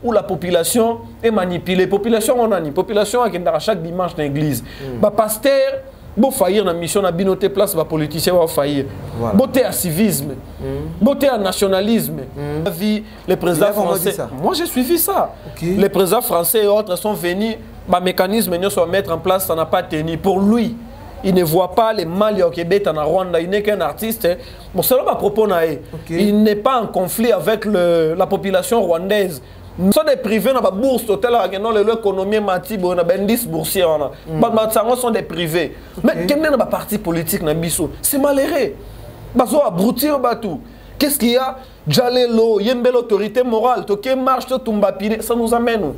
où la population est manipulée. Population on a ni population qui est chaque dimanche dans l'église. Bah pasteur, bon faillir dans mission na binoté place ba politicien va faillir. Beauté à civisme, beauté à nationalisme. Vie les présidents français. Moi j'ai suivi ça. Les présidents français et autres sont venus, bah mécanisme nous sont mettre en place, ça n'a pas tenu pour lui. Il ne voit pas les mal au Québec, en Rwanda. Il n'est qu'un artiste. Bon, c'est là ma propos. Il n'est pas en conflit avec la population rwandaise. Nous sommes des privés dans la bourse, l'économie mati, on a 10 boursiers. Ils sont des privés. Mais quel est le parti politique dans Bissau? C'est malheureux. Ils ont abruti au bateau. Qu'est-ce qu'il y a? Jalelo, il y a une belle autorité morale. Ça nous amène.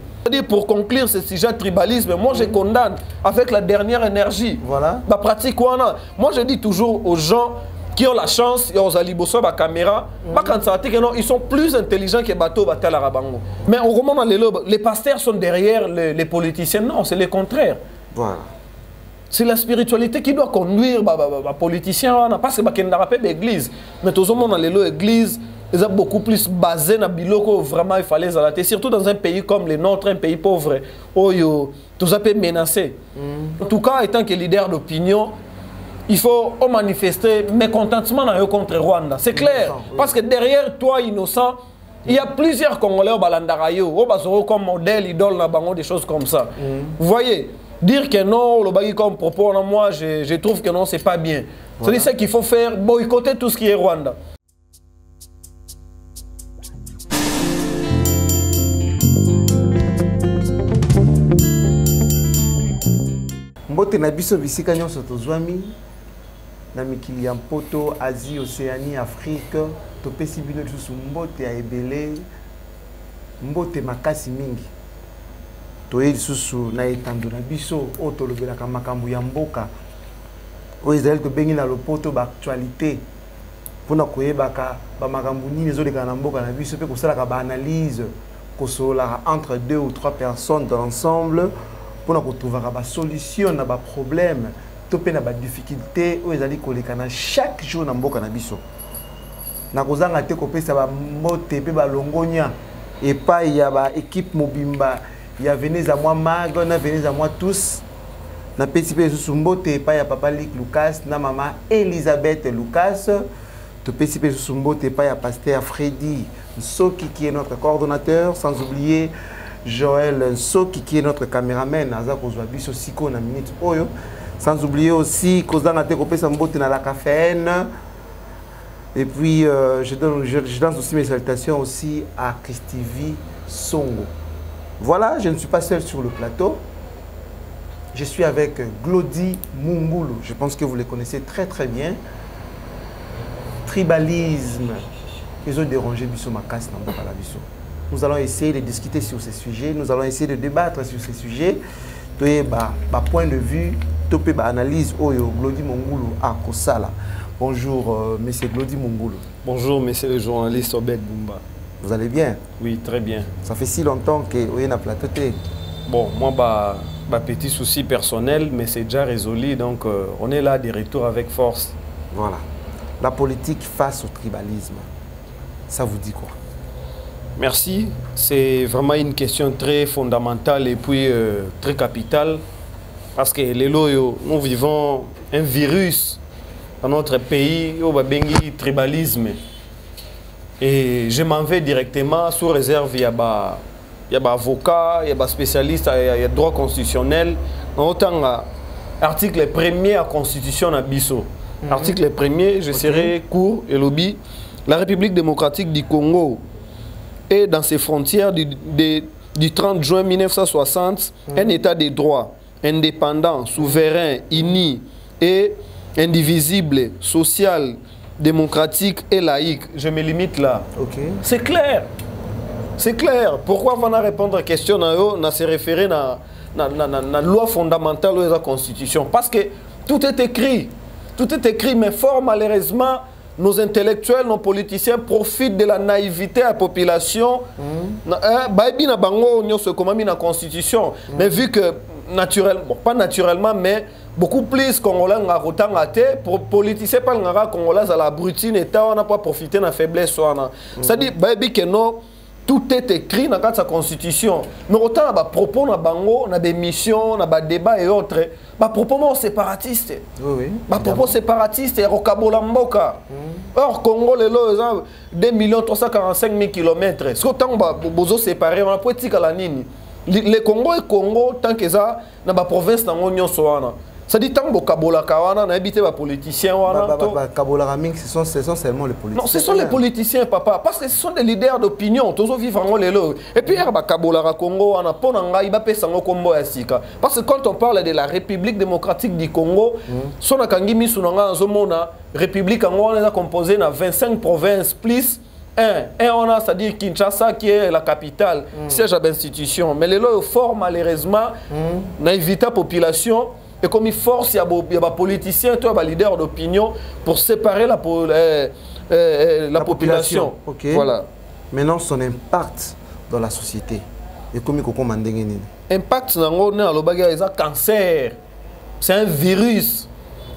Pour conclure ce sujet tribalisme, moi je condamne avec la dernière énergie. Voilà. La pratique, moi je dis toujours aux gens qui ont la chance, ils ont la caméra, ils sont plus intelligents que les bateaux. Mais au moment les pasteurs sont derrière les politiciens. Non, c'est le contraire. Voilà. C'est la spiritualité qui doit conduire les politiciens. Parce que les gens sont l'église. Mais tout le monde dans l'église. Ils sont beaucoup plus basés dans biloko vraiment il fallait s'adapter, surtout dans un pays comme le nôtre, un pays pauvre, où tout ça peut menacer. En tout cas, étant que leader d'opinion, il faut manifester mécontentement contre Rwanda. C'est clair, parce que derrière toi, innocent, il y a plusieurs Congolais au Balandarayo, au comme modèle, idole, des choses comme ça. Vous voyez, dire que non, le bagui comme propos, moi, je trouve que non, c'est pas bien. Voilà. C'est ça qu'il faut faire, boycotter tout ce qui est Rwanda. Mbote na biso bisika nyonso tozwami na mikili ya mpoto Asie, Océanie, Afrique topesi bino lisusu mbote ya ebele mbote makasi mingi toye lisusu na etando na biso oyo tolobelaka makambo ya mboka oyo ezali tobengi na lopoto baactualité mpona koyebaka bamakambo nini ezoleka na mboka na biso mpe kosalaka baanalyse kosololaka entre 2 ou 3 personnes dans l'ensemble pour trouver des solutions à des problèmes, des difficultés, où ils allaient chaque jour dans le Canabiso. Nous avons été coupés sur moté, longonia, et pas il y a une équipe mobimba, il y a venez à moi mag, on a venez à moi tous. Na petit peu sous moté, pas il y a papa Lick Lucas, na maman Elisabeth Lucas, to petit peu sous moté, pas il y a pasteur Freddy Soki qui est notre coordonnateur, sans oublier Joël Soki qui est notre caméraman, sans oublier aussi la caféine. Et puis je lance aussi mes salutations aussi à Christivi Songo. Voilà, je ne suis pas seul sur le plateau. Je suis avec Glody Mungulu. Je pense que vous les connaissez très très bien. Tribalisme. Ils ont dérangé Bissou Makas dans la Bissou. Nous allons essayer de discuter sur ces sujets, nous allons essayer de débattre sur ces sujets. Point de vue, analyse, Glody Mungulu à Kosala. Bonjour, monsieur Glody Mungulu. Bonjour, monsieur le journaliste Obed Bumba. Vous allez bien? Oui, très bien. Ça fait si longtemps que vous êtes à plateau. Bon, moi, petit souci personnel, mais c'est déjà résolu, donc on est là de retour avec force. Voilà. La politique face au tribalisme, ça vous dit quoi? Merci. C'est vraiment une question très fondamentale et puis très capitale. Parce que nous vivons un virus dans notre pays, le tribalisme. Et je m'en vais directement sous réserve, il y a des avocats, il y a des spécialistes, il y a droit constitutionnel. Autant article 1er à la Constitution à Bissau. Article 1er, je serai court et lobby. La République démocratique du Congo et dans ses frontières du 30 juin 1960, un état de droit, indépendant, souverain, uni et indivisible, social, démocratique et laïque. Je me limite là. C'est clair. C'est clair. Pourquoi on va répondre à la question, on se référer à la loi fondamentale de la Constitution? Parce que tout est écrit. Tout est écrit, mais fort malheureusement, nos intellectuels, nos politiciens profitent de la naïveté à la population. La Constitution. Mais vu que, naturellement, bon, pas naturellement, mais beaucoup plus Congolais ont été pour politiciens, pas les Congolais à la brutine, on n'a pas profité de la faiblesse. C'est-à-dire que non, tout est écrit dans sa constitution. Mais autant il y a des propos, il y a des missions, il y a des débats et autres. Les propos séparatistes. Oui, oui. Les propos séparatistes, il y a Rokabolamboka. Or, Congo, les 2 345 000 km. Ce que tant que séparés, on a pas dit que la nini. Le Congo et Congo, tant que ça, dans la province, dans l'Union Soana. Ça dit tant que Kabola Kawana, on a habité les politiciens. Kabola Raming, ce sont seulement les politiciens. Non, ce sont les politiciens, papa. Parce que ce sont des leaders d'opinion. Tous vivent en les lots. Et puis, il y a Kabola Congo, on a pas d'angaï, il y a Combo Asika. Parce que quand on parle de la République démocratique du Congo, son akangimi sunanga zomona République on est composée de 25 provinces plus un on a, c'est-à-dire Kinshasa qui est la capitale, siège à l'institution. Mais les lots fort malheureusement, n'a évité la population. Et comme il force, il y a des politiciens, des leaders d'opinion pour séparer la population. Okay. Voilà. Maintenant, son impact dans la société. Et comme il faut commander. Impact dans le cancer. C'est un virus.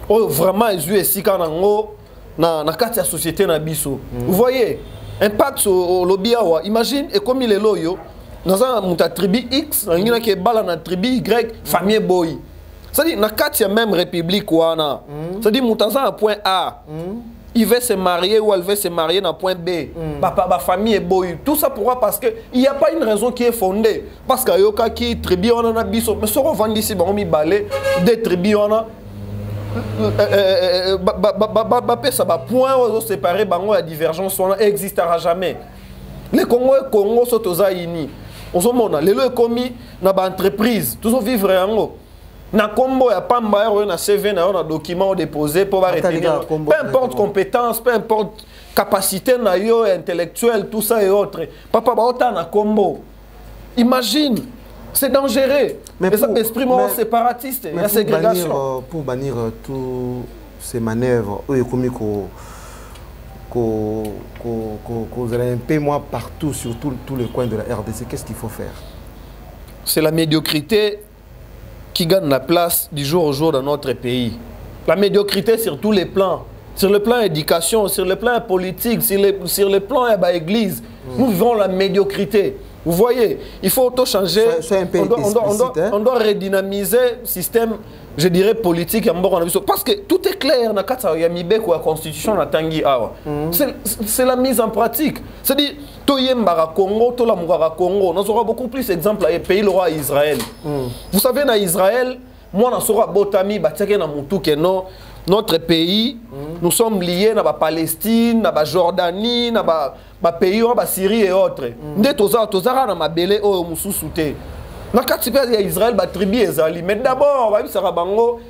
Oh, vraiment, il y a dans la société. Vous voyez, impact sur le lobby. Imagine, et comme il est là, dans un tribu X, dans une tribu Y, famille boy. C'est-à-dire, dans la même république, c'est-à-dire, Moutaza à point A, il veut se marier ou elle veut se marier dans point B, ma famille est boy. Tout ça pourquoi? Parce qu'il n'y a pas une raison qui est fondée. Parce qu'il y a qui tribu, on a biso. Mais si on vend ici, on a balé, des tribus, on a. Ça va point séparer, la divergence n'existera jamais. Les Congo sont aux Aïni. On se montre, les lois commis dans l'entreprise, tous vivre en haut. Na combo ya pamba na CV na un document déposé pour retenir peu importe compétence, peu importe capacité na yo intellectuelle, tout ça et autres. Papa ba ota na combo. Imagine, c'est dangereux. Mais ça exprime séparatiste, la ségrégation. Pour bannir toutes ces manœuvres, eux comme qu'on un peu moins partout sur tous les coins de la RDC, qu'est-ce qu'il faut faire? C'est la médiocrité qui gagne la place du jour au jour dans notre pays. La médiocrité sur tous les plans. Sur le plan éducation, sur le plan politique, sur le plan de l'église. Nous vivons la médiocrité. Vous voyez, il faut tout changer. On doit redynamiser le système, je dirais, politique. Parce que tout est clair dans la constitution. C'est la mise en pratique. C'est-à-dire, Congo, Congo. Nous aurons beaucoup plus d'exemples dans les pays roi Israël. Vous savez, dans Israël, moi, je suis Botami, notre pays, nous sommes liés à la Palestine, à la Jordanie, à la pays, à la Syrie et autres. Nous sommes belé au Moussouté. Dans le Israël, mais d'abord,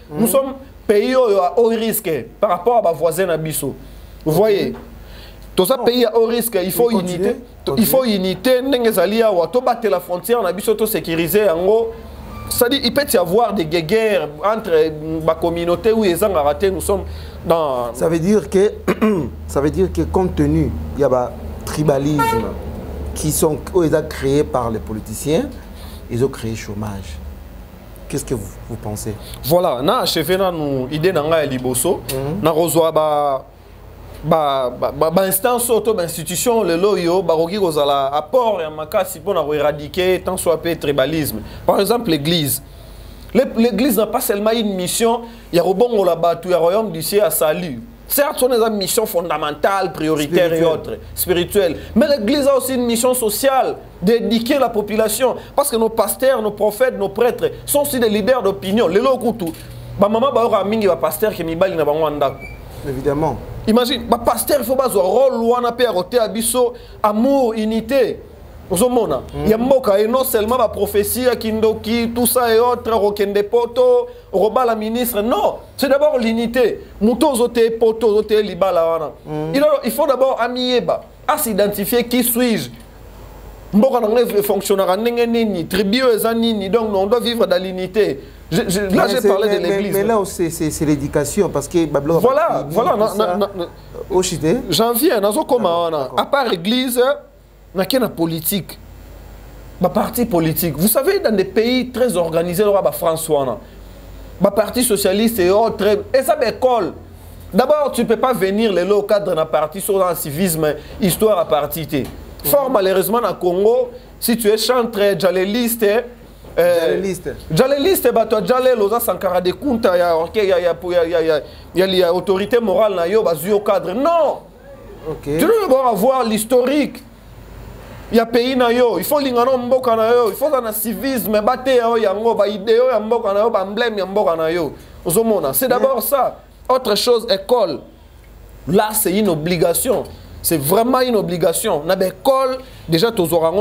nous sommes pays à haut risque par rapport à nos voisins. Vous voyez, tous ces pays à haut risque, il faut unité. Il faut unité. Nous sommes battre la frontière, nous sommes sécurisés. C'est-à-dire qu'il peut y avoir des guerres entre les communautés où ils ont raté. Nous sommes dans... Ça veut dire que compte tenu il y a tribalisme qui sont créés par les politiciens, ils ont créé le chômage. Qu'est-ce que vous pensez? Voilà, on a achevé notre idée dans la Liboso. On a reçu instance auto institution le loyo barogi kozala apport ya makasi pour éradiquer tant soit peu tribalisme. Par exemple l'église. L'église n'a pas seulement une mission, il y a rebongo la batu ya royaume du ciel à salut. Certes, ce sont des missions fondamentales, prioritaires et autres, spirituelles. Mais l'église a aussi une mission sociale, d'éduquer la population. Parce que nos pasteurs, nos prophètes, nos prêtres sont aussi des leaders d'opinion. Les lokutu. Ba maman ba ora mingi ba pasteur qui mibali na bango ndako. Évidemment. Imagine, le pasteur, il faut pas jouer rôle loin à abisso, amour, unité. Vous mona. Il y a et non seulement la prophétie, Kindoki, tout ça et autres, Rokende Poto, Roba la ministre. Non, c'est d'abord l'unité. Mouto zote poto, zote libala. Il faut d'abord amieba, à s'identifier qui suis-je. Mboka n'enlève fonctionnaire, n'engeni, tribu zanini, donc on doit vivre dans l'unité. Là, j'ai parlé de l'église. Mais là, c'est l'éducation, parce que... Voilà. J'en viens, à part l'église, il y a une politique. Un parti politique. Vous savez, dans des pays très organisés, il y a François. Un parti socialiste et autres. Et ça m'école. D'abord, tu ne peux pas venir au cadre d'un parti sur un civisme, histoire à partité. Fort malheureusement, au Congo, si tu es chantre, jaléliste, jaléliste, bah toi jalé loza sankara de kunta ya y a autorité morale na yo bazu au cadre. Non. Tu dois d'abord avoir l'historique. Il y a pays na yo, il faut lingano mboka na yo, il faut dans civisme baté yo yango ba idéo ya mboka na yo ba emblème ya mboka na yo. C'est d'abord ça. Autre chose, école. Là, c'est une obligation. C'est vraiment une obligation. Dans l'école, déjà,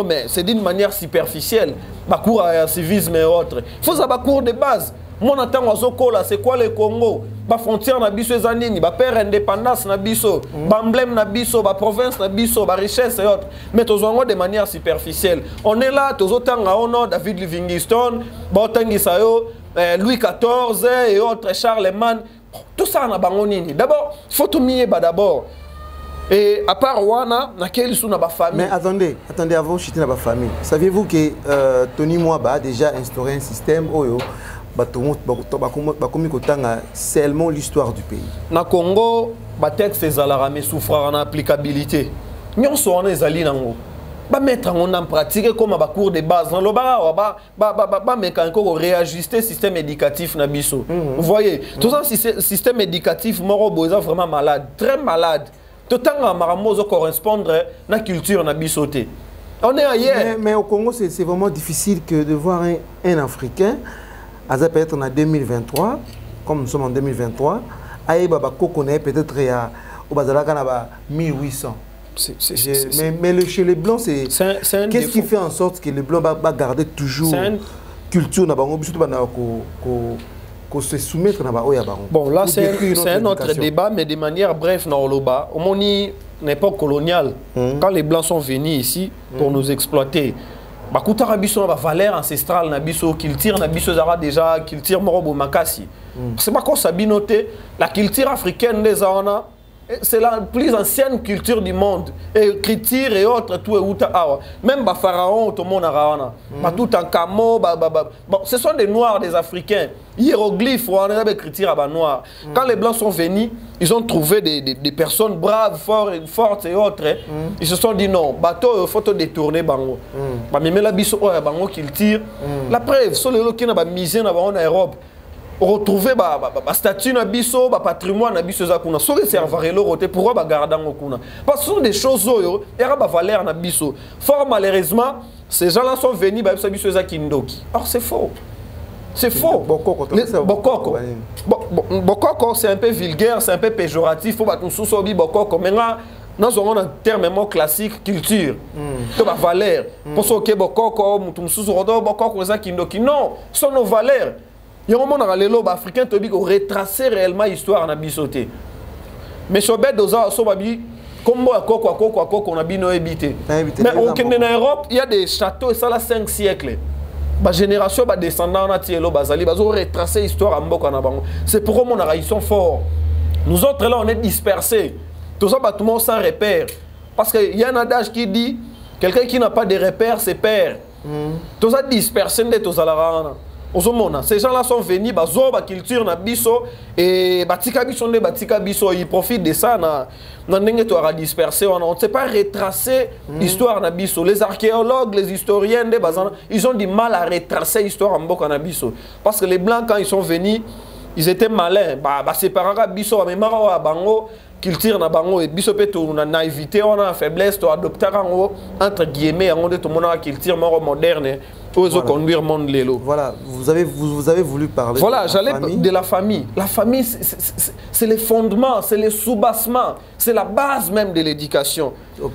mais c'est d'une manière superficielle. Cours à civisme et autres. Il faut savoir cours de base. Mon attend c'est quoi le Congo? La frontière na biso zanini, la père indépendance na biso, l'emblème na biso, la province na biso, la richesse et autres. Mais tous de manière superficielle. On est là, tous autant à honor David Livingstone, Louis XIV et autres, Charlemagne. Tout ça na bangonini. D'abord, il faut tout mieux d'abord. Et à part Wana, naquelle sont na famille. Mais attendez, avant de chuter dans la famille. Saviez-vous que Tony Mwaba a déjà instauré un système seulement l'histoire du pays? Na Congo, ba texte ezalarame souffrir en applicabilité. Nous sommes les alliés nango. Ba mettre en pratique comme ba cours de base. Dans le ba mécanico réajuster système éducatif na biso. Vous voyez, tout ça système éducatif moro boza vraiment malade, très malade. Tout temps maramozo correspondre na culture na bisoté. On est ailleurs. Mais au Congo c'est vraiment difficile que de voir un Africain peut-être en 2023, comme nous sommes en 2023, Aïba connaît peut-être au Bazalaka 1800. Mais chez les Blancs, c'est qu'est-ce qui fait en sorte que les Blancs va garder toujours culture qu'on se soumettre à Bon, là c'est un autre débat, mais de manière bref, au moment époque coloniale, quand les Blancs sont venus ici pour nous exploiter, bakutara biso na valeur ancestrale na biso culture na biso zara déjà culture morobo makasi. C'est pas qu'on sabinoté la culture africaine des ana c'est la plus ancienne culture du monde. Écriture et autres tout et outa awa. Même ba pharaon tout monde arawana. Ba tout en camo bon ce sont des noirs des africains. Hiéroglyphes ou en écriture à noir. Quand les blancs sont venus, ils ont trouvé des personnes braves, fortes et autres. Ils se sont dit non, bateau faut te détourner bango. Ba même la biso bango culture. La preuve, sur les qui na ba misé na en Europe. Retrouver ba statut na biso, ba patrimoine na biso za kuna. So réserver le roté pour ba garder ngo kuna. Parce que ce sont des choses oyo, il y a ba valeur na biso. Fort malheureusement, ces gens-là sont venus ba biso za kindoki. Or c'est faux. C'est faux. Bokoko, c'est un peu vulgaire, c'est un peu péjoratif. Faut pas nous sous-sobi bokoko. Maintenant, nous avons un terme classique culture. C'est ma valeur. Pour ce que bokoko, nous sous-sobi bokoko za kindoki. Non, ce sont nos valeurs. Il y a un moment dans les lobes africains qui retracer réellement l'histoire na bisoté. Mais sur bête doza sobabi comme à koko on a bien habité. Mais en Europe, il y a des châteaux et ça là 5 siècles. La génération va descendant na tielo bazali bazo retracer l'histoire en mboka na bango. C'est pourquoi mon ils sont forts. Nous autres là on est dispersés. Tout ça tout le monde sans repère. Parce qu'il y a un adage qui dit quelqu'un qui n'a pas de repère c'est père. Tout ça dispersé de tous à la ces gens-là sont venus, ils culture na biso et batika biso ils profitent de ça na disperser. On ne sait pas retracer l'histoire na biso. Les archéologues, les historiens ils ont du mal à retracer l'histoire en mboka na biso parce que les blancs quand ils sont venus, ils étaient malins. C'est par biso mais mara bango culture na bango et biso pe to na naïveté on a faiblesse to adopter entre guillemets on de tout monde culture moderne. Conduire monde lélo. Voilà, vous avez voulu parler. Voilà, j'allais de la famille. La famille, c'est les fondements, c'est les sous-bassements, c'est la base même de l'éducation.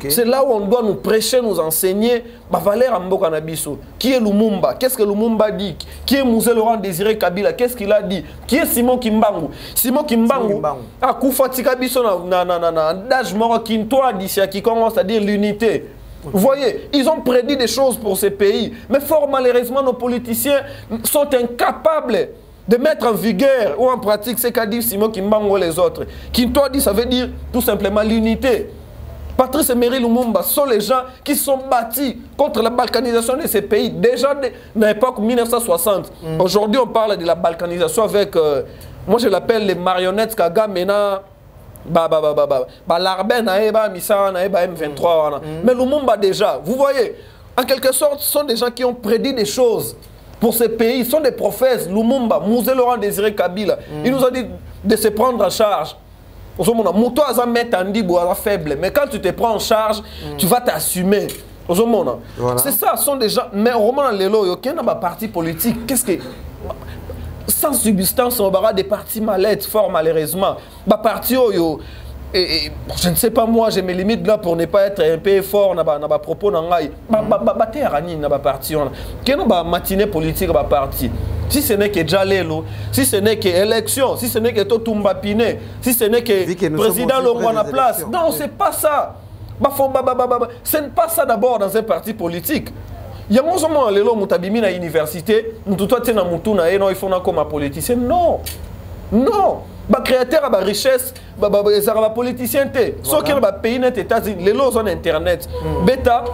C'est là où on doit nous prêcher, nous enseigner. Valère Mboka Nabiso. Qui est Lumumba? Qu'est-ce que Lumumba dit? Qui est Mouzé Laurent Désiré Kabila? Qu'est-ce qu'il a dit? Qui est Simon Kimbangu? Simon Kimbangu a Koufatika Biso na d'âge mort qui commence à dire l'unité. Vous voyez, ils ont prédit des choses pour ces pays. Mais fort malheureusement, nos politiciens sont incapables de mettre en vigueur ou en pratique ce qu'a dit Simon Kimbangu ou les autres. Kintoa dit, ça veut dire tout simplement l'unité. Patrice Emery Lumumba sont les gens qui sont bâtis contre la balkanisation de ces pays. Déjà à l'époque 1960. Aujourd'hui, on parle de la balkanisation avec, moi je l'appelle les marionnettes Kagame. l'arbe na eba misara na eba M23 wana. Mais Lumumba déjà, vous voyez, en quelque sorte, ce sont des gens qui ont prédit des choses pour ces pays. Ils sont des prophètes. Lumumba, Mouzé Laurent Désiré Kabila, il nous a dit de se prendre en charge. Mouto a mettre en dit faible, mais quand tu te prends en charge, tu vas t'assumer. Voilà. C'est ça, ce sont des gens. Mais au moment où il y a un parti politique, qu'est-ce que. Sans substance, on aura des partis malades, fort malheureusement. Parti je ne sais pas, moi, j'ai mes limites là pour ne pas être un peu fort dans ma propos. Matinée politique, parti. Si ce n'est que Jalelo, si ce n'est que élection, si ce n'est que Totumba Piné, si ce n'est que président Longwana Place. Non, c'est pas ça. Ce n'est pas ça d'abord dans un parti politique. Il y a un moment où mutabimi na université, mututo tena mutuna eno ifona comme politicien. Non. Non. Ba créateur ba richesse, ba politicien te. Ceux qui ont pays net États-Unis, les lots en internet. Beta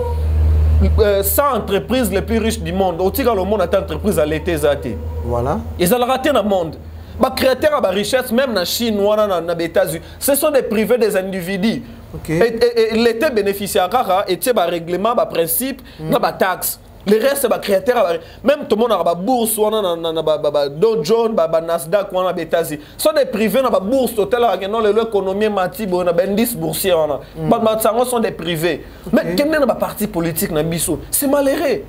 100 entreprises les plus riches du monde. Au tigre le monde a entreprise à l'été zati. Voilà. Ils ont raté dans le monde. Les créateurs de richesse, même en Chine ou en États-Unis, ce sont des privés des individus. Et l'été bénéficiaire et un règlement, un principe, une taxe. Les restes, c'est créateurs. Même tout le monde a une bourse, Dow Jones, Nasdaq, ou en États-Unis. Ce sont des privés, dans la bourse totale, l'économie matique, on a 10 boursiers. Ce sont des privés. Mais quel est le parti politique dans Bissau? C'est malheureux.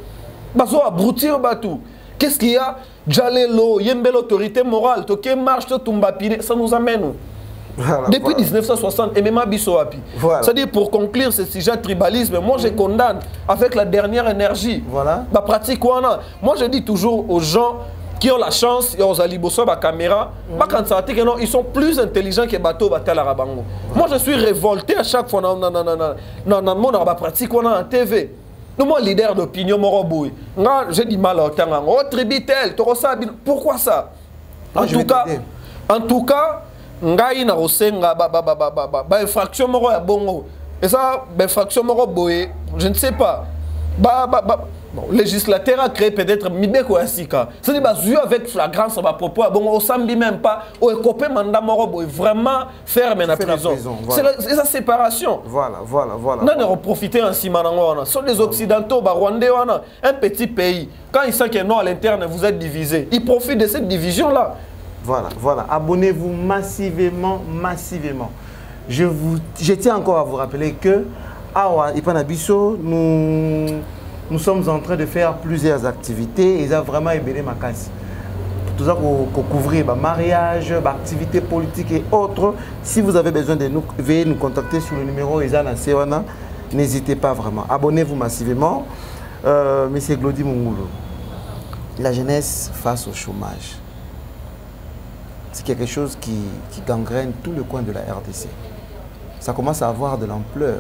Ils ont abruti au bateau. Qu'est-ce qu'il y a? Jalelo, il y a une belle autorité morale. Toké marche, Tumbapine, ça nous amène. Voilà, depuis 1960, et même à Bissau-Api. C'est-à-dire, pour conclure ce sujet tribalisme, moi je condamne avec la dernière énergie. Voilà. La pratique, moi je dis toujours aux gens qui ont la chance, ils ont la caméra, ils sont plus intelligents que Bateau Batalarabango. Moi je suis révolté à chaque fois dans le monde, dans la pratique, on a en TV. Nous, moi, leader d'opinion, j'ai du mal à entendre. Oh, tribitel, pourquoi ça? En tout cas, ngai na rosenga infraction moro ya bongo. Et ça, infraction moro boye, je ne sais pas. Bon, le législateur a créé peut-être Mibeko Asika. C'est-à-dire avec flagrance à propos, bon, on s'en même pas, on est coupé mandat moro boye, vraiment ferme la prison. Voilà. C'est la séparation. Voilà. On a profité en Simanangwana. Ce sont des Occidentaux, Rwandais, un petit pays. Quand ils sentent que non, à l'interne, vous êtes divisés. Ils profitent de cette division-là. Voilà. Abonnez-vous massivement. Je tiens encore à vous rappeler que à Ipanabiso, nous sommes en train de faire plusieurs activités. Ils ont vraiment ébélé ma case. Tout ça pour couvrir mariage, activités politiques et autres. Si vous avez besoin de nous, veuillez nous contacter sur le numéro Isa Nasewana. N'hésitez pas vraiment. Abonnez-vous massivement. Monsieur Glody Mungulo, la jeunesse face au chômage. C'est quelque chose qui gangrène tout le coin de la RDC. Ça commence à avoir de l'ampleur.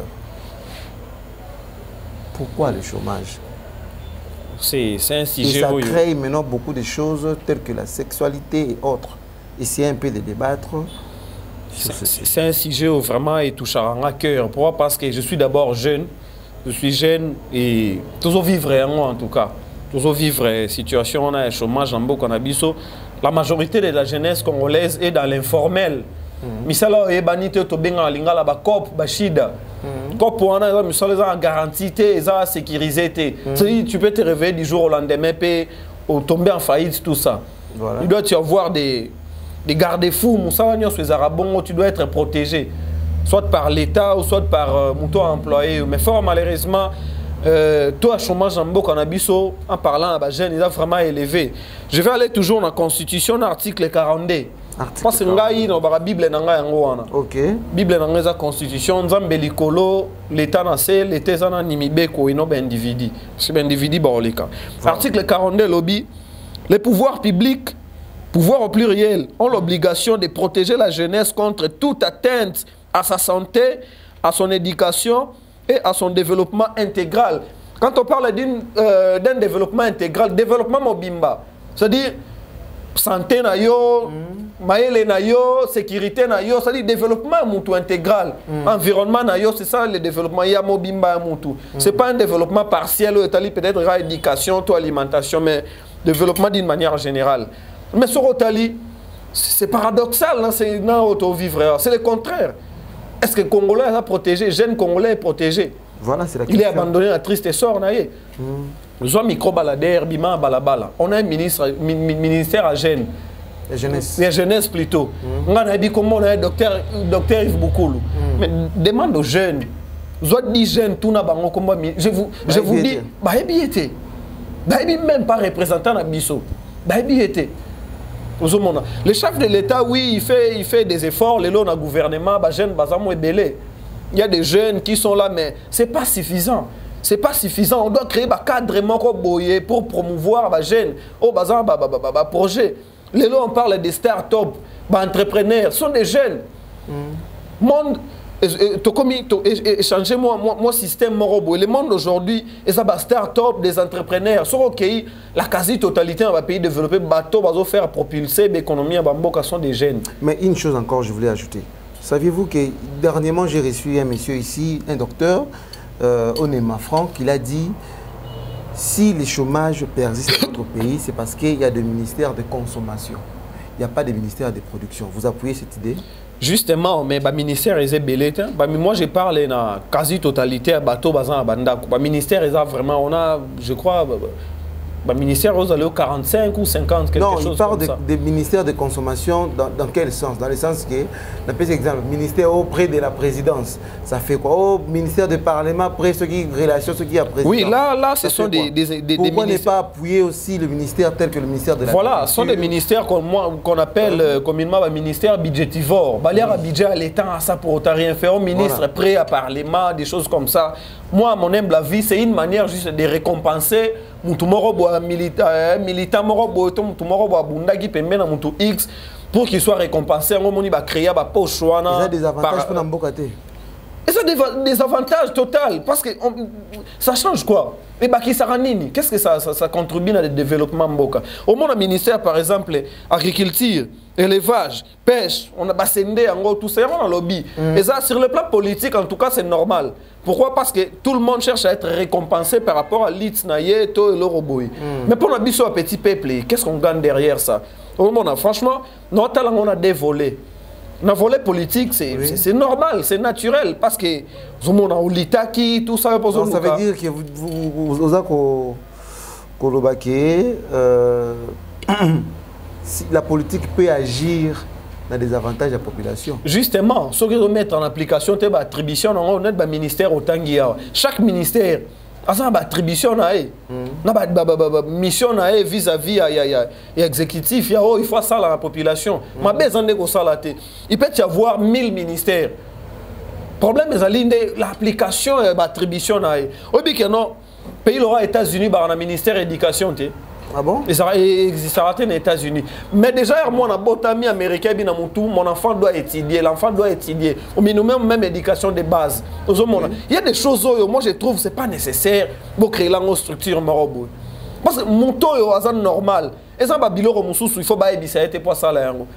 Pourquoi le chômage? C'est un sujet. Et ça crée maintenant beaucoup de choses telles que la sexualité et autres. Essayez un peu de débattre. C'est un sujet vraiment et touche à cœur. Pourquoi? Parce que je suis d'abord jeune. Je suis jeune et toujours vivre en tout cas. Toujours vivre situation, on a un chômage en beaucoup en Abisso. La majorité de la jeunesse congolaise est dans l'informel. Misala e banite to benga lingala ba cop ba shida. Cop wana misala za garantie za sécurité. Tu peux te réveiller du jour au lendemain et tomber en faillite tout ça. Voilà. Il doit y avoir des garde-fous, tu dois être protégé soit par l'État ou soit par ton employé, mais fort malheureusement toi, chômage en Boko Nabiso, en parlant à la jeune, il a vraiment élevé. Je vais aller toujours dans la Constitution, article 42. Parce que la Bible est dans la Bible est dans la Constitution, l'État national, l'État est nimibeko, et non individu. C'est un individu. Article 42, lobby. Les pouvoirs publics, pouvoirs au pluriel, ont l'obligation de protéger la jeunesse contre toute atteinte à sa santé, à son éducation et à son développement intégral. Quand on parle d'un développement intégral, développement mobimba, c'est-à-dire santé na yo, maële na yo, sécurité na yo, c'est-à-dire développement moutou intégral, environnement na yo, c'est ça le développement ya mobimba moutou. C'est pas un développement partiel, peut-être éducation, alimentation, mais développement d'une manière générale. Mais sur Otali, c'est paradoxal, c'est le contraire. Est-ce que le Congolais est protégé? Jeune Congolais est protégé? Voilà, c'est la question. Il est abandonné à triste sort. Nous avons micro-baladère, bima balabala. On a un ministère à Gênes. La jeunesse. La jeunesse plutôt. On a dit comment on a un docteur Yves Boukoulou. Mais demande aux jeunes. Vous avez dit jeunes, tout n'a pas comment. Je vous dis, même pas représentant à Bissau. Le chef de l'État, oui, il fait des efforts. Le long, le gouvernement, les jeunes, il y a des jeunes qui sont là, mais ce n'est pas suffisant. C'est pas suffisant. On doit créer un cadre pour promouvoir les jeunes au projet. Les lots, on parle des start-up, des entrepreneurs, ce sont des jeunes. Monde, échanger mon système, le monde aujourd'hui, c'est des start-up, des entrepreneurs. Sur OK, la quasi-totalité dans les pays développés, bateau, va faire propulser l'économie à Bamboka sont des jeunes. Mais une chose encore, je voulais ajouter. Saviez-vous que dernièrement, j'ai reçu un monsieur ici, un docteur, Onema Franck, il a dit si le chômage persiste dans notre pays, c'est parce qu'il y a des ministères de consommation. Il n'y a pas de ministère de production. Vous appuyez cette idée? Justement, mais le ministère est belé. Moi, je parle de la quasi-totalité de bateau bazan bandako. Le ministère est vraiment, on a, je crois, le ministère vous allez au 45 ou 50, quelque chose comme ça. Non, il parle des ministères de consommation dans quel sens? Dans le sens que, on peut exemple, ministère auprès de la présidence, ça fait quoi? Au ministère du Parlement, après ce qui relation, ce qui a président. Oui, là, ce sont des Pourquoi ne pas appuyer aussi le ministère tel que le ministère de la Voilà, ce sont des ministères qu'on appelle communément ministère budgétivore. Baliar budget à l'État, ça pour autant rien faire. Au ministre prêt à Parlement, des choses comme ça. Moi, à mon humble avis, c'est une manière juste de récompenser militant X pour qu'il soit récompensé. On va créer un poche. Il y a des avantages pour l'embocate. Et ça a des avantages totaux parce que ça change quoi? Et qu'est-ce que ça contribue à le développement Mboka? Au monde ministère par exemple agriculture, élevage, pêche, on a bassendé en gros tout ça, on a lobby. Et ça sur le plan politique en tout cas c'est normal. Pourquoi? Parce que tout le monde cherche à être récompensé par rapport à l'Itsnaye, To et l'Oroboy. Mais pour notre petit peuple, qu'est-ce qu'on gagne derrière ça? Au monde franchement, notre talent on a dévolé. Dans le volet politique, c'est normal, c'est naturel, parce que nous avons l'Itaki, tout ça. Ça veut dire que vous avez la politique peut agir dans des avantages de la population. Justement, ce que vous mettez en application, c'est l'attribution, on a un ministère au Tanguia. Chaque ministère a une attribution, une mission vis-à-vis l'exécutif. Il faut ça à la population. Il peut y avoir 1000 ministères. Le problème est l'application et l'attribution. Le pays aux États-Unis, il y a un ministère de l'éducation. Ah bon? Et ça existera aux États-Unis. Mais déjà, mon ami américain, mon enfant doit étudier, l'enfant doit étudier. On même éducation de base. Il y a des choses où moi je trouve que ce n'est pas nécessaire pour créer une structure. Parce que mon taux est normal. Et ça, il faut pas ça.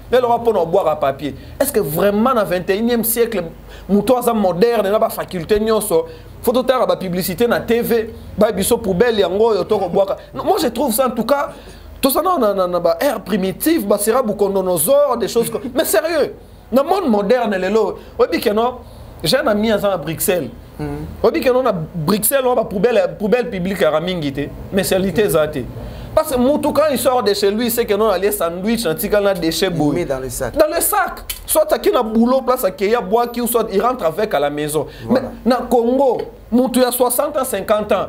Mais il aura pour boire à papier. Est-ce que vraiment, dans le 21e siècle, mon taux est moderne, il y a des facultés. Il faut faire la publicité dans la TV, il poubelle, moi je trouve ça en tout cas, tout ça dans l'ère primitive, c'est un des choses comme ça. Mais sérieux, dans le monde moderne, j'ai un ami à Bruxelles. À Bruxelles, on a poubelle publique à Ramingité, mais c'est l'ité. Parce que Moutou, quand il sort de chez lui, c'est que nous allons sandwich, dans les déchets bouillis. Dans le sac. Dans le sac. Soit il y a un boulot, place à qu'il y a bois, soit il rentre avec à la maison. Voilà. Mais dans le Congo, Moutou a 60 ans, 50 ans.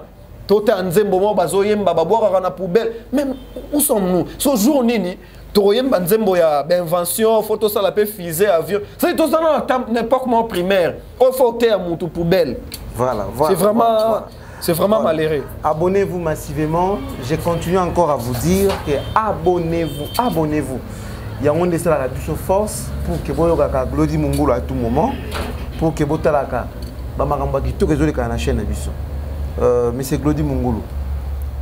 Tout est en Zembo, Bazoyem, Bababoire, on a poubelle. Même où sommes-nous? Ce jour, Nini, Toroyem, Banzembo, il y a invention, photo, ça, la paix, fusée, avion. C'est tout ça dans n'importe comment primaire. Il faut faire Moutou poubelle. Voilà. C'est vraiment. Voilà. C'est vraiment malheureux. Abonnez-vous massivement. Je continue encore à vous dire que abonnez-vous. Il y a un de la force pour que vous ayez Glody Mungulu à tout moment, pour que vous ayez tout la chaîne. Monsieur Glody Mungulu,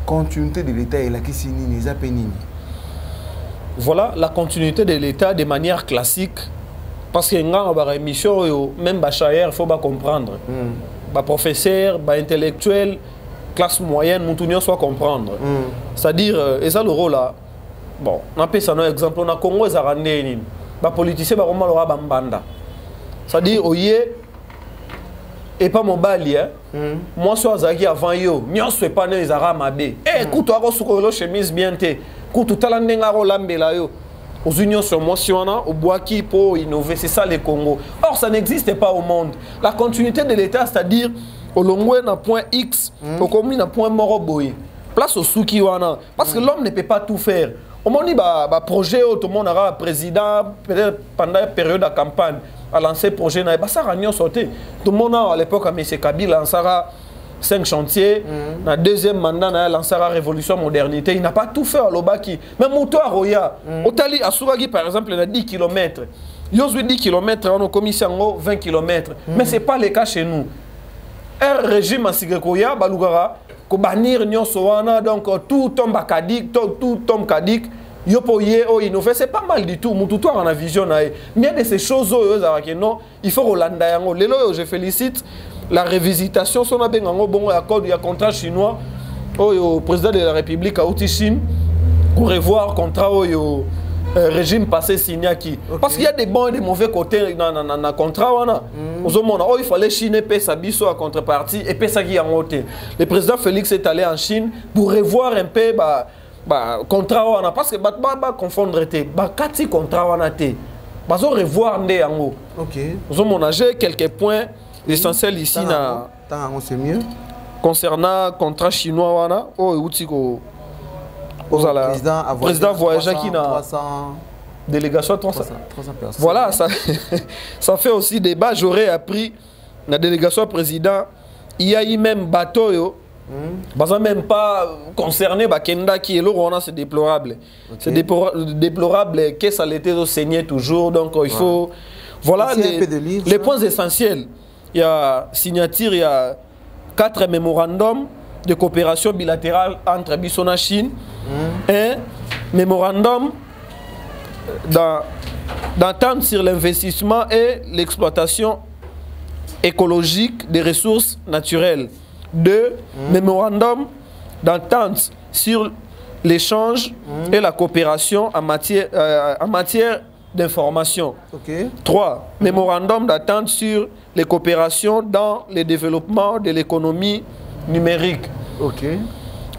continuité de l'État et la Kisini, les Apenini. Voilà la continuité de l'État de manière classique. Parce qu'il y a une émission, même Bachayer, il faut comprendre. Professeur, intellectuel, classe moyenne, nous soit comprendre. C'est-à-dire, et ça le rôle là, bon, on appelle ça un exemple, on a Congo, les politiciens, c'est-à-dire, et pas mon bali, hein. Moi, soit Zaki avant yo, nyon soit pas né Zara Mabé. Eh, écoute, toi, sur le chemise bien té. Écoute, tout à l'endroit là yo. Aux unions sur moi, si on a, au bois qui pour innover, c'est ça les Congo. Or, ça n'existe pas au monde. La continuité de l'État, c'est-à-dire, au Longwe, dans point X, au commune, dans point Moroboy. Place au Souki wana. Parce que l'homme ne peut pas tout faire. Au moment où bah projet, tout le monde aura président, peut-être pendant la période de campagne, a lancé projet, bah ça a sauté. Tout le monde à l'époque, M. Kabila lancera 5 chantiers. Dans le deuxième mandat, il a lancé la révolution modernité. Il n'a pas tout fait à l'Obaki. Même Mouto à Roya, Otali à Souragi par exemple, il a 10 km. Il y a 10 km, on a commis 20 km. Mais ce n'est pas le cas chez nous. Un régime à Sigekoya, Balugara, ko bannir nyon soana donc tout tombe kadik tout tombe kadik yopoye o innover c'est pas mal du tout mututo en a vision na mais il y a de ces choses non il faut Rolanda yango lelo je félicite la révisitation son a bengango bon accord il y a contrat chinois au président de la République à Chine pour revoir contrat au régime passé signé qui parce qu'il y a des bons et des mauvais côtés dans le contrat il fallait Chine payer sa biso à contrepartie et payer ça qui a monté. Le président Félix est allé en Chine pour revoir un peu contrat parce que confondre té kati contrat wana té revoir ndé yango. OK. J'ai quelques points essentiels ici na c'est mieux concernant contrat chinois wana président voyageur qui n'a délégation 300 personnes. Voilà, ça fait aussi débat. J'aurais appris la délégation président. Il y a eu même bateau. Même pas concerné Kenda qui est là, c'est déplorable. Okay. C'est déplorable que ça l'était saigné toujours. Donc il faut. Voilà les points essentiels. Il y a signature, il y a 4 mémorandums de coopération bilatérale entre Bissona Chine. Un mémorandum d'entente sur l'investissement et l'exploitation écologique des ressources naturelles. 2 mémorandum d'entente sur l'échange et la coopération en matière d'information. 3 mémorandum d'entente sur les coopérations dans le développement de l'économie numérique.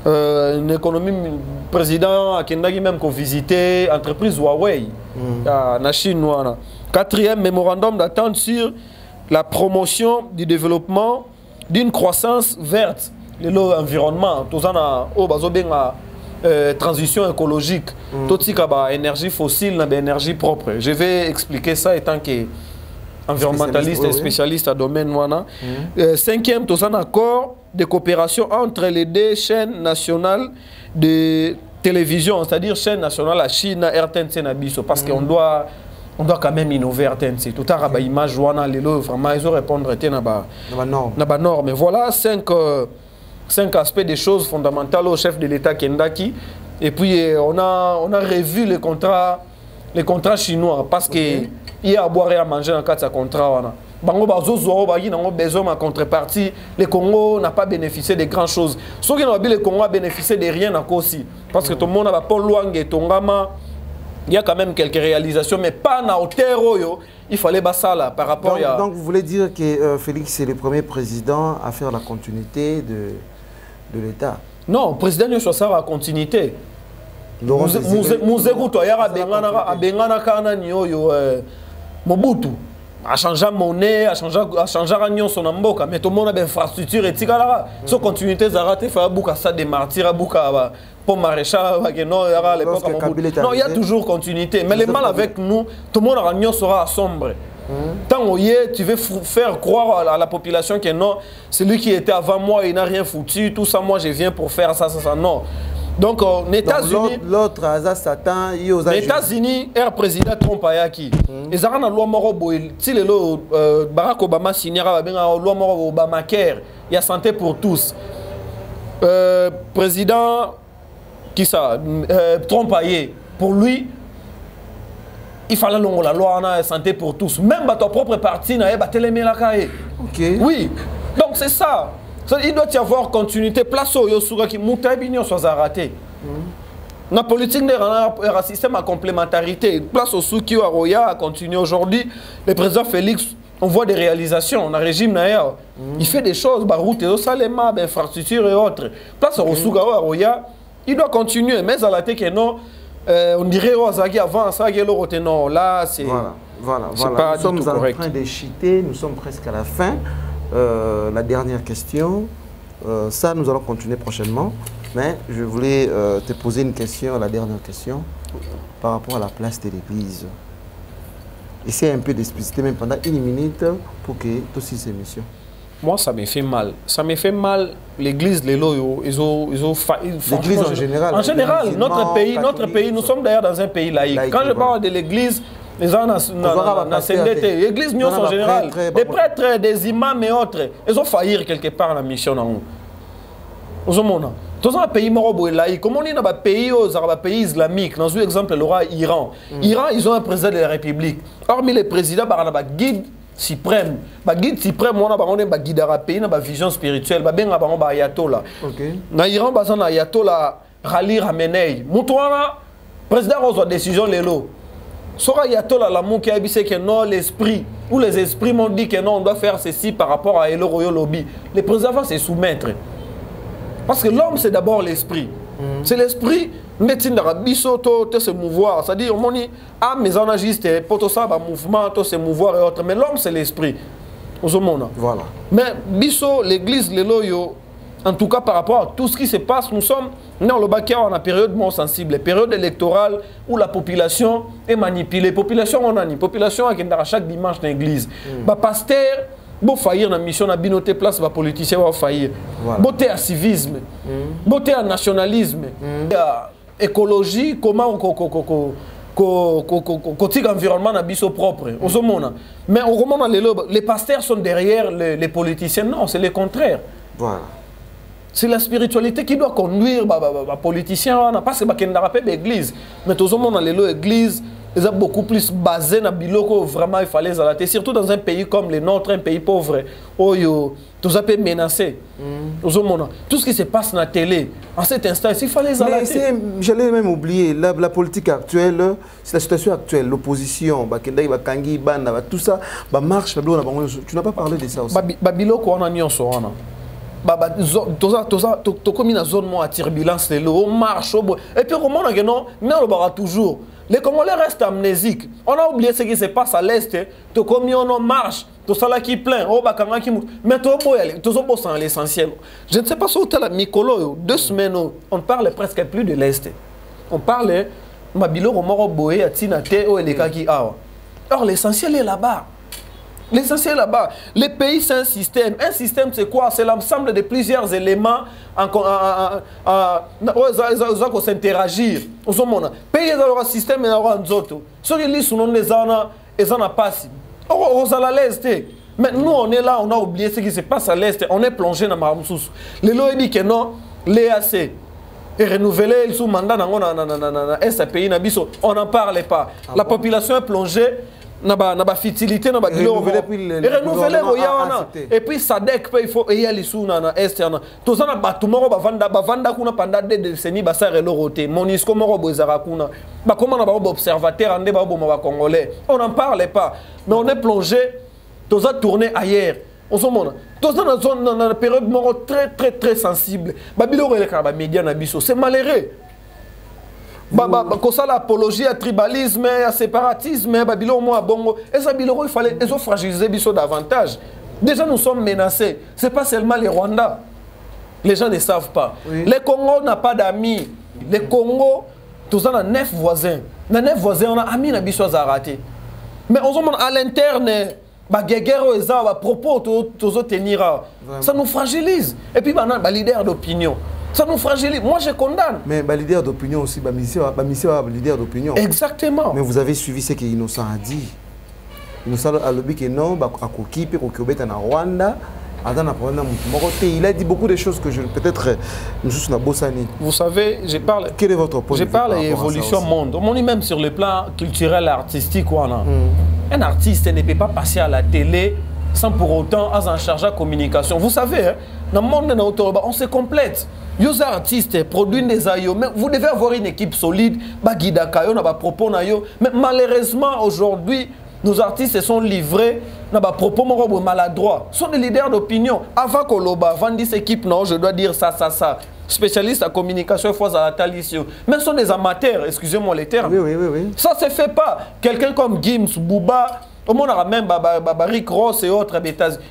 Une économie, président Akendagi même qu'on visité entreprise Huawei en Chine. 4e mémorandum d'entente sur la promotion du développement d'une croissance verte, l'environnement, tout ça transition écologique, tout ça énergie fossile, énergie propre. Je vais expliquer ça étant que environnementaliste et spécialiste à domaine. 5e, tout ça accord de coopération entre les 2 chaînes nationales de télévision, c'est-à-dire chaîne nationale à Chine, RTNC Nabiso, parce qu'on doit quand même innover RTNC. Tout à l'heure, image vraiment, ils ont répondu à norme. Mais voilà 5 aspects des choses fondamentales au chef de l'État Kendaki. Et puis on a revu les contrats chinois parce qu'il y a à boire et à manger dans le cadre de ce contrat. Bango besoin de contrepartie. Le Congo n'a pas bénéficié de grandes choses. Ceux qui n'ont pas le Congo a bénéficié de rien aussi. Parce que tout le monde n'a pas loin de Tongama. Il y a quand même quelques réalisations, mais pas à hauteur. Il fallait ça là par rapport à. Donc vous voulez dire que Félix est le premier président à faire la continuité de l'État? Non, le président ne soit pas la continuité. Mobutu a changé monnaie, a changé l'agnon son amboka, mais tout le monde a des infrastructures et tout ça. Son continuité il faut beaucoup ça des martyrs, beaucoup pour maréchal, non, il y a toujours continuité. Mais le mal avec nous, tout le monde a l'agnon sera sombre. Tant tu veux faire croire à la population que non, celui qui était avant moi, il n'a rien foutu, tout ça, moi je viens pour faire ça, non. Donc, aux États-Unis, l'autre, Satan, aux États-Unis, le président Trump a qui et ça a loi moroboy. Si le Barack Obama signera la loi moroboy Obamacare, il y a santé pour tous. Président qui ça, Trump a pour lui, il fallait la loi santé pour tous. Même ton propre parti n'a pas télé la caille. Oui, donc c'est ça. Il doit y avoir continuité. Place au Yosura qui Moutabignon soit raté. La politique n'est un système à complémentarité. Place au Souki Aroya a continué aujourd'hui. Le président Félix On voit des réalisations. On a régime d'ailleurs. Il fait des choses, route et salema, infrastructures et autres. Place au Sugawa Roya, il doit continuer. Mais à la tête que non, on dirait Ozagi avant, ça non. Là, c'est. Voilà. Pas nous sommes en correct. train de chiter, nous sommes presque à la fin. La dernière question, ça nous allons continuer prochainement. Mais je voulais te poser une question, la dernière question, par rapport à la place de l'église. Essaye un peu d'expliciter même pendant une minute pour que tu aussi ces missions. Moi, ça me fait mal. Ça me fait mal. L'église, les loyaux, ils ont l'église en général. En général, notre pays, nous sommes d'ailleurs dans un pays laïque. Quand je parle de l'église, les gens l'église, nous en général, des prêtres, des imams et autres, ils ont failli quelque part la mission dans nous. Dans un pays laïque, comme on est dans un pays islamique, dans un exemple, l'Iran. Iran, ils ont un président de la République. Hormis les présidents, il y a un guide suprême. Le guide suprême, on a un guide pays, une vision spirituelle. Il y a un ayatollah. Dans l'Iran, il y a un ayatollah Rali Ramenei. Le président a une décision. Sur ayatollah, l'amour qui a dit que non, l'esprit, ou les esprits m'ont dit que non, on doit faire ceci par rapport à Elo Royo Lobby. Le président va se soumettre. Parce que l'homme, c'est d'abord l'esprit. C'est l'esprit, médecine d'Arabiso, tout se mouvoir. C'est-à-dire, on dit, ah, mais on a juste pour tout ça, mouvement, tout se mouvoir et autres. Mais l'homme, c'est l'esprit. Voilà. Mais Bisso, l'église, les loyaux, en tout cas par rapport à tout ce qui se passe, nous sommes dans le bac en période moins sensible, période électorale où la population est manipulée. Population, on a une population qui est chaque dimanche dans l'église. Pasteur, bon faillir dans la mission, na binoté place, va politicien va faillir. Beauté à civisme, beauté à nationalisme, à écologie, comment côté environnement na biso propre. Mais on remonte les pasteurs sont derrière les politiciens. Non, c'est le contraire. Voilà. C'est la spiritualité qui doit conduire les politiciens. Parce que l'église, mais tout le monde dans l'église, ils sont beaucoup plus basés dans biloko vraiment il fallait zalater, surtout dans un pays comme le nôtre, un pays pauvre, où tout ça peut menacer. Tout ce qui se passe dans la télé, en cet instant, il fallait zalater. J'allais même oublier, la politique actuelle, c'est la situation actuelle, l'opposition, tout ça, marche, tu n'as pas parlé de ça aussi. Biloko on a mis en soi. Tu comme une zone à turbulence, on marche, et puis comment on a non, mais on le barra toujours. Les Congolais restent amnésiques. On a oublié ce qui se passe à l'Est. Tu comme on marche, tu as qui plein, mais tu as l'essentiel. Je ne sais pas si tu as la Mikolo, 2 semaines, on parle presque plus de l'Est. On parle de Moroboé, Atinate, Oelekaki. Or, l'essentiel est là-bas. L'essentiel est là-bas. Le pays, c'est un système. Un système, c'est quoi? C'est l'ensemble de plusieurs éléments qui s'interagir. Le pays, c'est un système et un autre. Ceux qui lisent sur les ans, ils en ont pas. On est à l'Est. Mais nous, on est là, on a oublié ce qui se passe à l'Est. On est plongé dans Maramsous. Les lois disent que non, l'EAC est renouvelé, ils sont mandat dans un pays. On n'en parle pas. La population est plongée. Na fertilité na renouveler et puis SADC il faut y aller sous na est tous na batumoro bavanda kuna pendant des décennies basare loroté monisco moro bozara kuna ba comment na ba observateur ande ba bo congolais on n'en parle pas mais on est plongé tous à tourner ailleurs on se montre tous dans une zone dans une période très sensible ba biloko les ba médias na biso c'est malheureux. Ça l'apologie à tribalisme, à séparatisme, et ça il fallait fragiliser Bisso davantage. Déjà nous sommes menacés. Ce n'est pas seulement les Rwandais. Les gens ne savent pas. Oui. Le Congo n'a pas d'amis. Le Congo, tous on a 9 voisins. Dans 9 voisins, on a amis na Bisso Zarate. Mais on se à l'interne, propos tenir. Ça nous fragilise. Et puis les leaders d'opinion. Ça nous fragilise. Moi, je condamne. Mais les leaders d'opinion aussi, les leaders d'opinion. Exactement. Mais vous avez suivi ce qu'Innocent a dit. Innocent a dit que non, à Rwanda, il a dit beaucoup de choses que je peut-être vous savez, je parle. Quel est votre point de vue? Je parle d'évolution monde. On est même sur le plan culturel, artistique. Un artiste ne peut pas passer à la télé sans pour autant en charge de communication. Vous savez, hein, dans le monde, on se complète. Les artistes produisent des aïeux, mais vous devez avoir une équipe solide, mais malheureusement aujourd'hui, nos artistes se sont livrés dans des propos maladroits. Ce sont des leaders d'opinion. Avant Koloba, avant 10 équipes, non, je dois dire ça. Spécialistes en communication, fois à la Talisio. Mais ce sont des amateurs, excusez-moi les termes. Oui. Ça ne se fait pas. Quelqu'un comme Gims, Bouba, au monde a même Rick Ross et autres,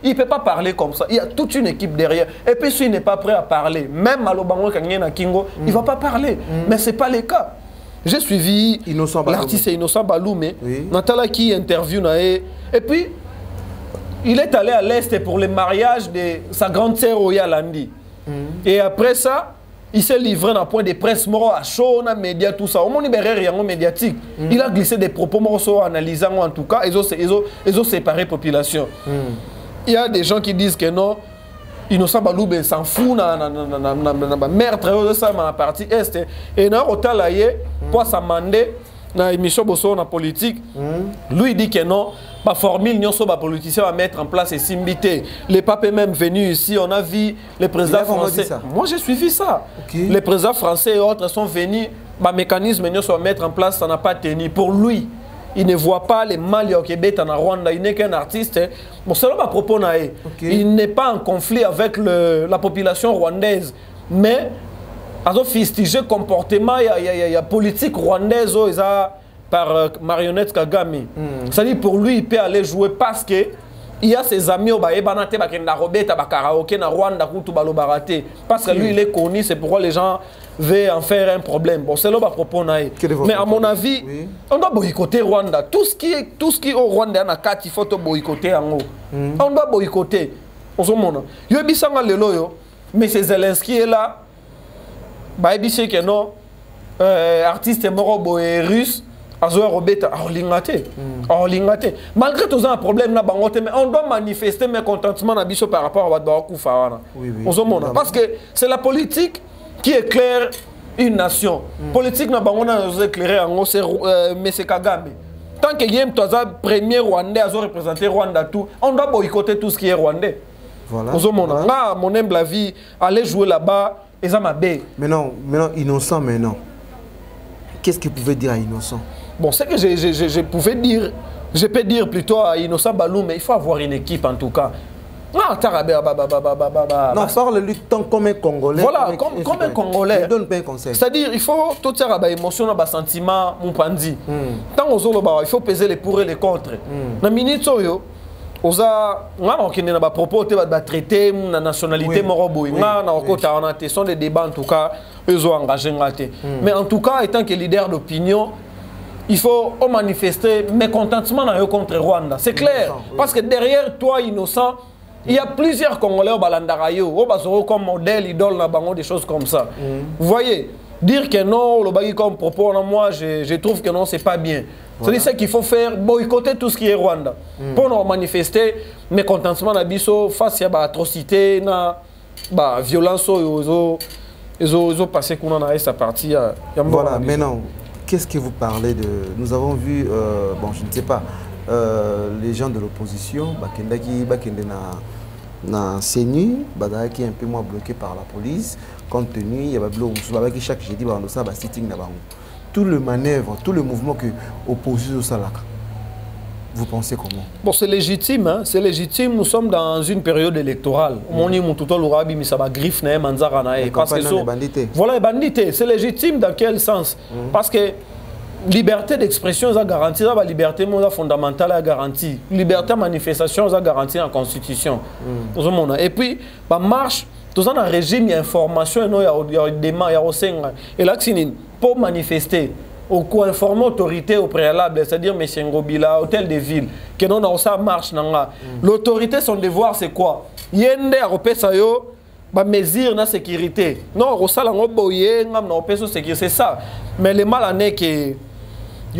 il ne peut pas parler comme ça. Il y a toute une équipe derrière. Et puis s'il n'est pas prêt à parler, même Malobango Kanyena Kingo, il ne va pas parler. Mais ce n'est pas le cas. J'ai suivi l'artiste Innocent Baloumé, Natala qui interview. Et puis, il est allé à l'Est pour le mariage de sa grande sœur Oya Landi. Et après ça, il s'est livré dans un point de presse à chaud, dans les médias, tout ça. Au moins, il médiatique. Il a glissé des propos analysant en tout cas. Ils ont séparé la population. Il y a des gens qui disent que non, Innocent Baloumé s'en fout dans meurtre de ça dans la partie Est. Et dans le pour s'amender dans l'émission Bosso en politique, lui il dit que non. La formule, nous sommes politiciens à mettre en place et s'imbiter. Les papes est même venu ici, on a vu les présidents français. Moi, j'ai suivi ça. Okay. Les présidents français et autres sont venus, le mécanisme, nous sommes à mettre en place, ça n'a pas tenu. Pour lui, il ne voit pas les Mali au Québec, en Rwanda, il n'est qu'un artiste. Bon, c'est là ma propos. Il n'est pas en conflit avec la population rwandaise. Mais, à ce fustigé comportement, il y a politique rwandaise, par marionnette Kagame. C'est-à-dire pour lui, il peut aller jouer parce que il y a ses amis au Baébanate, Karaoke, na Rwanda, parce que lui, il est connu, c'est pourquoi les gens veulent en faire un problème. Bon, c'est là que je propose. Mais à mon avis, on doit boycotter Rwanda. Tout ce qui est au Rwanda, il faut boycotter. On doit boycotter. Mais c'est Zelensky est là. Que non, artiste moro russe. Malgré tout ça, un problème là, mais on doit manifester mécontentement par rapport à Bakoufa. Parce que c'est la politique qui éclaire une nation. Politique n'a pas éclairé en c'est M. Kagame. Tant que Yem Toza premier Rwandais a représenté Rwanda tout, on doit boycotter tout ce qui est Rwandais. Voilà. Mon humble avis, aller jouer là-bas, et ça m'a bé. Maintenant, Innocent, maintenant. Qu'est-ce qu'il pouvait dire à Innocent? Bon, c'est que je pouvais dire, je peux dire plutôt à Innocent Baloumé, mais il faut avoir une équipe en tout cas. Non, parle-lui comme un Congolais. Voilà, comme un Congolais. Ne donne pas un conseil. C'est-à-dire, il faut tout ça, émotion, sentiment, mon pandi. Tant aux autres, il faut peser les pour et les contre. Dans la minute, on a propos de traiter la nationalité moroboui. Ce sont des débats en tout cas, ils ont engagé. Mais en tout cas, étant que leader d'opinion, il faut manifester mécontentement contre Rwanda. C'est clair. Parce que derrière toi, Innocent, il y a plusieurs Congolais au Balandarayo, comme modèle, idole, des choses comme ça. Vous voyez, dire que non, le bagui comme propos, moi, je trouve que non, c'est pas bien. Voilà. C'est ça qu'il faut faire, boycotter tout ce qui est Rwanda. Pour nous manifester mécontentement face à l'atrocité, à la violence, ils ont passé qu'on a sa partie. Voilà, maintenant. Qu'est-ce que vous parlez de... Nous avons vu, bon, je ne sais pas, les gens de l'opposition, na CENI, qui est un peu moins bloqué par la police, compte tenu, il y a chaque jeudi, sitting na bango. Tout le manœuvre, tout le mouvement que l'opposition salaka. Vous pensez comment? Bon, c'est légitime, hein? C'est légitime. Nous sommes dans une période électorale. Voilà, les bandités. C'est légitime dans quel sens? Parce que liberté d'expression est garantie, la liberté fondamentale est garantie. Liberté de manifestation est garantie en Constitution. Et puis, la marche, tout un régime d'information, il y a des mains, il y a et là, pour manifester, ou informer l'autorité au préalable, c'est-à-dire M. Ngobila, hôtel de ville, que nous avons ça marche. L'autorité, son devoir, c'est quoi? Yende a repéré ça, mesure de sécurité. Non, on c'est ça. Mais le mal en est que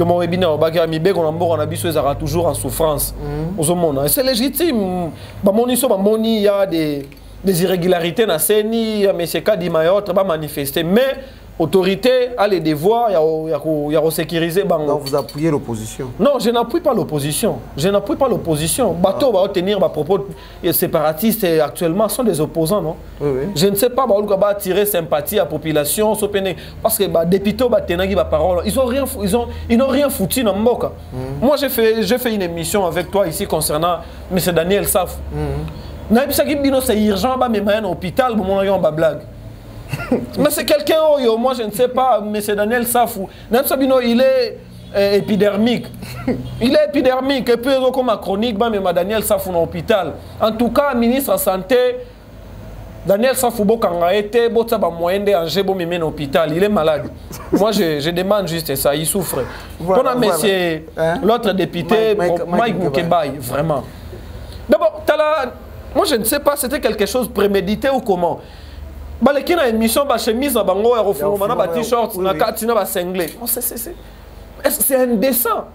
on toujours en souffrance. C'est légitime. Il y a des irrégularités dans CENI, mais c'est cas d'Imayotre, manifester. Mais Autorité a les devoirs, il y a sécuriser. Donc vous appuyez l'opposition? Non, je n'appuie pas l'opposition. Je n'appuie pas l'opposition. Bateau va tenir ma propos séparatistes actuellement sont des opposants, non? Oui, oui. Je ne sais pas va attirer sympathie à la population, parce que les députés va parole. Ils n'ont rien foutu dans Mboka. Moi, j'ai fait une émission avec toi ici concernant M. Daniel Saf. C'est urgent, mais à l'hôpital, mon blague. Mais c'est quelqu'un, moi je ne sais pas, M. Daniel Safou. Il est épidermique. Il est épidermique. Et puis, comme ma chronique, mais Daniel Safou dans l'hôpital. En tout cas, ministre de la Santé, Daniel Safou, quand il a été, il a moyen de danger pour me mettre à l'hôpital. Il est malade. Moi, je demande juste ça. Il souffre. Voilà, on a monsieur, l'autre député, Mike Moukebaye, vraiment. D'abord, moi je ne sais pas, c'était quelque chose prémédité ou comment. Les gens ont une émission, chemise, t-shirt, c'est indécent.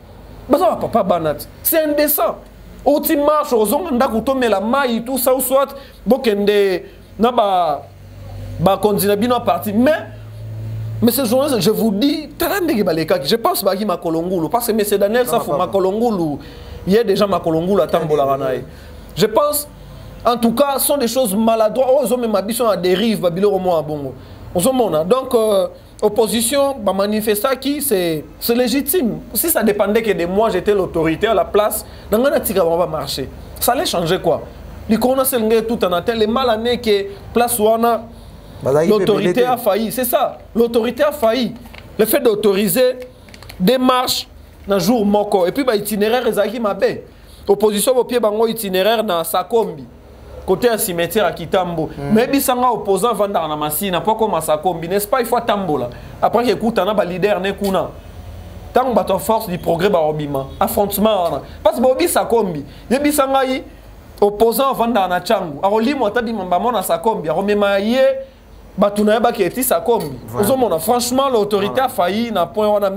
C'est indécent. Au tu marches, aux hommes, on a la maille, tout ça, ou soit, mais ce jour-là, je vous dis, je pense que Makolongulu, parce que M. Daniel Safou, Makolongulu, il y a déjà Makolongulu à Tambolaranaï. Je pense. En tout cas, ce sont des choses maladroites. Ils ont même habité à dérive, donc, opposition, manifester qui c'est légitime. Si ça dépendait que de moi, j'étais l'autorité à la place, on va marcher. Ça allait changer quoi? Les tout en atteint, les mal années que place où on a l'autorité a failli. C'est ça, l'autorité a failli. Le fait d'autoriser des marches dans jour moko. Et puis, itinéraire, ils ont fait opposition au pied, itinéraire dans Sakombi. Côté un cimetière à Kitambo. Mais il y a un opposant qui va Massina, pas comme à Sakombi. N'est-ce pas, il faut Tambola. Après qu'il écoute, un leader n'est qu'un. Tant que tu force du progrès, affrontement. Parce que Bobi Sakombi, il y a un opposant qui va dans Changu. Alors, il y a un Sakombi. Alors, il y a un franchement, l'autorité a failli,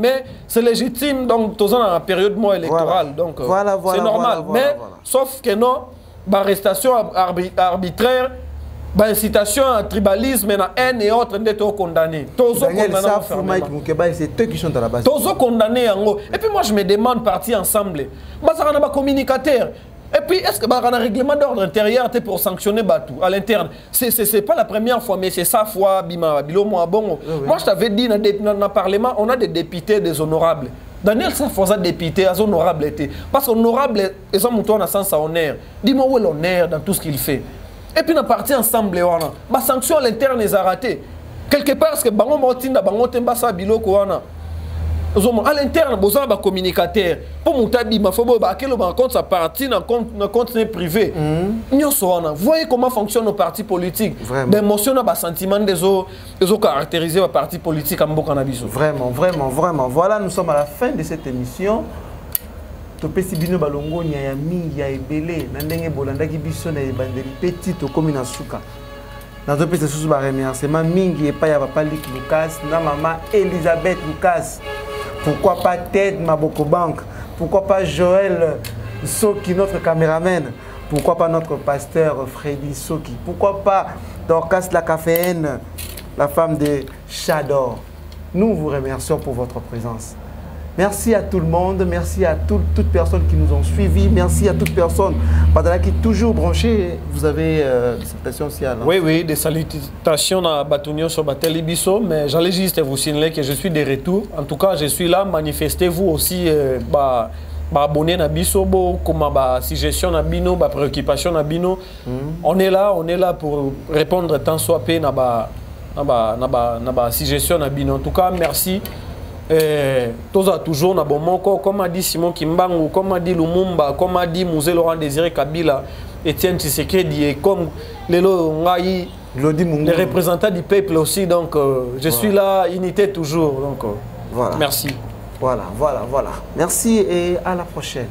mais c'est légitime, donc, dans la période électorale. Donc, c'est normal. Mais, sauf que non. Arrestation arbitraire, incitation à tribalisme, à haine et autres, d'être condamnés. C'est eux qui sont à la base. Tous condamnés. Et puis moi je me demande partir ensemble. On a un communicateur. Et puis est-ce que un règlement d'ordre intérieur pour sanctionner Batou à l'interne? C'est pas la première fois, mais c'est ça fois Bima Bilomo bon. Moi je t'avais dit dans le Parlement, on a des députés déshonorables. Daniel Safosa député à honorable été. Parce qu'honorable, ils ont monté en sens à honneur. Dis-moi où est l'honneur dans tout ce qu'il fait. Et puis, on a parti ensemble, ma sanction à l'interne les a ratés. Quelque part, parce que Bango Motinda, Bango Tembasa, Biloko, à l'interne, vous avez un communicateur. Pour monter, il faut que compte sa partie dans le compte privé. Vous voyez comment fonctionnent nos partis politiques. L'émotion a un sentiment des autres caractérisés par partis politiques en Bokanabiso. Vraiment, vraiment, vraiment. Voilà, nous sommes à la fin de cette émission. Topesi bino balongo nya mingi ya ebele na ndenge bolanda ki biso na ebandeli petit to komi na suka. Na topesa susu ba remerciement mingi epa ya papa Luc Lucas na maman Elisabeth Lucas. Pourquoi pas Ted Maboko Bank? Pourquoi pas Joël Soki, notre caméraman? Pourquoi pas notre pasteur Freddy Soki? Pourquoi pas Dorcas la caféenne, la femme de Chador? Nous vous remercions pour votre présence. Merci à tout le monde, merci à toutes personnes qui nous ont suivis, merci à toute personne qui est toujours branchée. Vous avez des salutations aussi à Oui, oui, des salutations à Batunion sur Batelibiso, mais j'allais juste vous signaler que je suis de retour. En tout cas, je suis là, manifestez-vous aussi, abonner à Biso, comme suggestion à Bino, préoccupation à Bino. On est là pour répondre tant soit peu à suggestion à Bino. En tout cas, merci. Tous toujours na bon moko, comme a dit Simon Kimbangu, comme a dit Lumumba, comme a dit Mouzé Laurent Désiré Kabila, Etienne Tshisekedi, et comme les représentants du peuple aussi. Donc je suis là, unité toujours. Donc voilà. Merci. Voilà. Merci et à la prochaine.